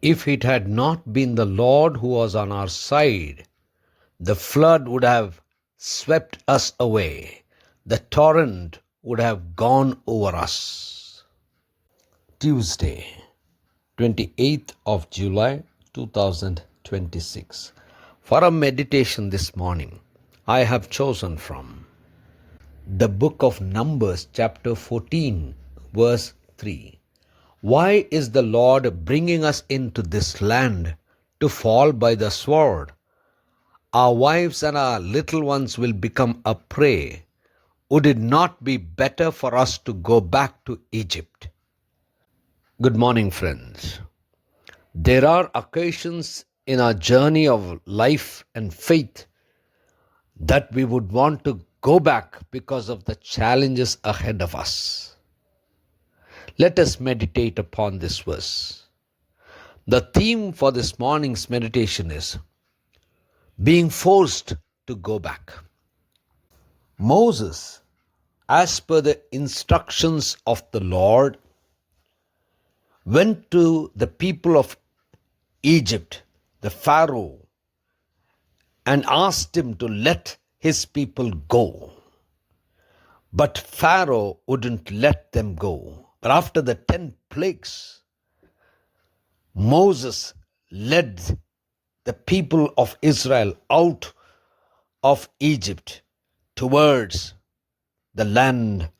If it had not been the Lord who was on our side, the flood would have swept us away. The torrent would have gone over us. Tuesday, 28th of July 2026. For a meditation this morning, I have chosen from the book of Numbers, chapter 14, verse 3. Why is the Lord bringing us into this land to fall by the sword? Our wives and our little ones will become a prey. Would it not be better for us to go back to Egypt? Good morning, friends. There are occasions in our journey of life and faith that we would want to go back because of the challenges ahead of us. Let us meditate upon this verse. The theme for this morning's meditation is being forced to go back. Moses, as per the instructions of the Lord, went to the people of Egypt, the Pharaoh, and asked him to let his people go. But Pharaoh wouldn't let them go. But after the 10 plagues, Moses led the people of Israel out of Egypt towards the land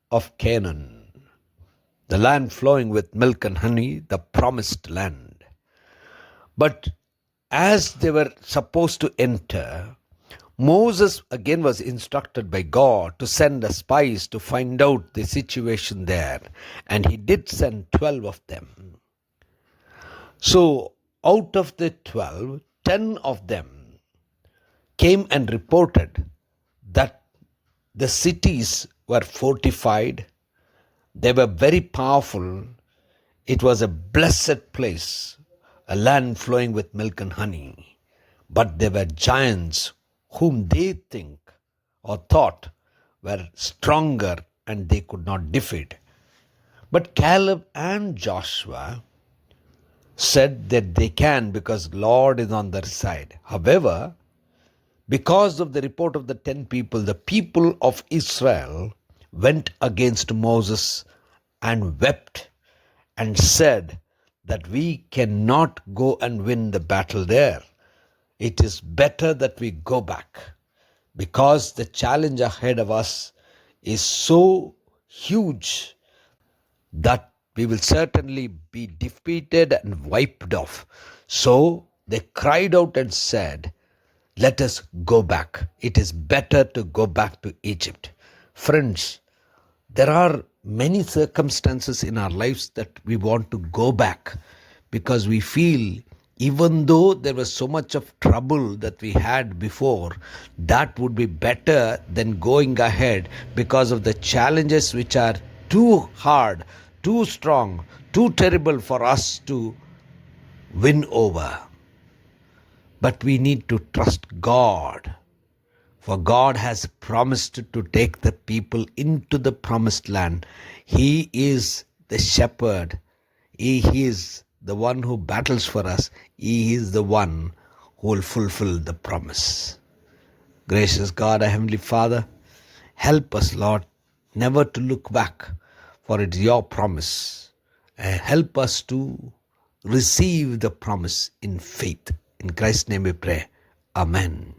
of Canaan, the land flowing with milk and honey, the promised land. But as they were supposed to enter, Moses again was instructed by God to send a spies to find out the situation there, and he did send 12 of them. So out of the 12, 10 of them came and reported that the cities were fortified, they were very powerful, it was a blessed place, a land flowing with milk and honey. But there were giants whom they think or thought were stronger and they could not defeat. But Caleb and Joshua said that they can because Lord is on their side. However, because of the report of the 10 people, the people of Israel went against Moses and wept and said that we cannot go and win the battle there. It is better that we go back because the challenge ahead of us is so huge that we will certainly be defeated and wiped off. So they cried out and said, let us go back. It is better to go back to Egypt. Friends, there are many circumstances in our lives that we want to go back because we feel even though there was so much of trouble that we had before, that would be better than going ahead because of the challenges which are too hard, too strong, too terrible for us to win over. But we need to trust God, for God has promised to take the people into the promised land. He is the shepherd. He is the one who battles for us. He is the one who will fulfill the promise. Gracious God, our Heavenly Father, help us, Lord, never to look back, for it is your promise. Help us to receive the promise in faith. In Christ's name we pray. Amen.